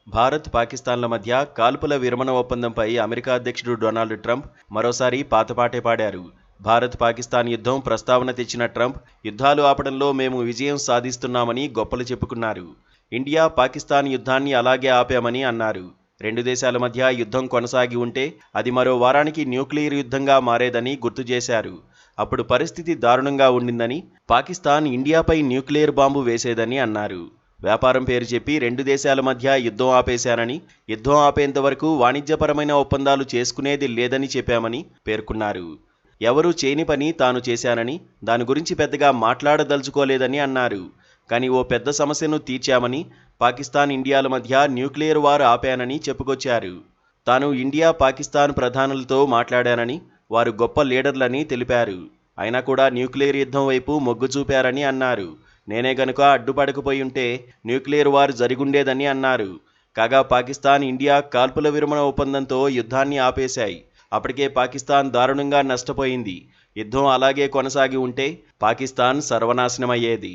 భారత్, పాకిస్తాన్ల మధ్య కాల్పుల విరమణ ఒప్పందంపై అమెరికా అధ్యక్షుడు డొనాల్డ్ ట్రంప్ మరోసారి పాతపాటే పాడారు. భారత్, పాకిస్తాన్ యుద్ధం ప్రస్తావన తెచ్చిన ట్రంప్, యుద్ధాలు ఆపడంలో మేము విజయం సాధిస్తున్నామని గొప్పలు చెప్పుకున్నారు. ఇండియా, పాకిస్తాన్ యుద్ధాన్ని అలాగే ఆపామని అన్నారు. రెండు దేశాల మధ్య యుద్ధం కొనసాగి ఉంటే అది మరో వారానికి న్యూక్లియర్ యుద్ధంగా మారేదని గుర్తు చేశారు. అప్పుడు పరిస్థితి దారుణంగా ఉండిందని, పాకిస్తాన్ ఇండియాపై న్యూక్లియర్ బాంబు వేసేదని అన్నారు. వ్యాపారం పేరు చెప్పి రెండు దేశాల మధ్య యుద్ధం ఆపేశానని, యుద్ధం ఆపేంత వరకు వాణిజ్యపరమైన ఒప్పందాలు చేసుకునేది లేదని చెప్పామని పేర్కొన్నారు. ఎవరూ చేయని పని తాను చేశానని, దాని గురించి పెద్దగా మాట్లాడదలుచుకోలేదని అన్నారు. కానీ ఓ పెద్ద సమస్యను తీర్చామని, పాకిస్తాన్, ఇండియాల మధ్య న్యూక్లియర్ వార్ ఆపానని చెప్పుకొచ్చారు. తాను ఇండియా, పాకిస్తాన్ ప్రధానులతో మాట్లాడానని, వారు గొప్ప లీడర్లని తెలిపారు. అయినా కూడా న్యూక్లియర్ యుద్ధం వైపు మొగ్గు చూపారని అన్నారు. నేనే గనుక అడ్డుపడకపోయుంటే న్యూక్లియర్ వార్ జరిగుండేదని అన్నారు. కాగా పాకిస్తాన్, ఇండియా కాల్పుల విరమణ ఒప్పందంతో యుద్ధాన్ని ఆపేశాయి. అప్పటికే పాకిస్తాన్ దారుణంగా నష్టపోయింది. యుద్ధం అలాగే కొనసాగి ఉంటే పాకిస్తాన్ సర్వనాశనమయ్యేది.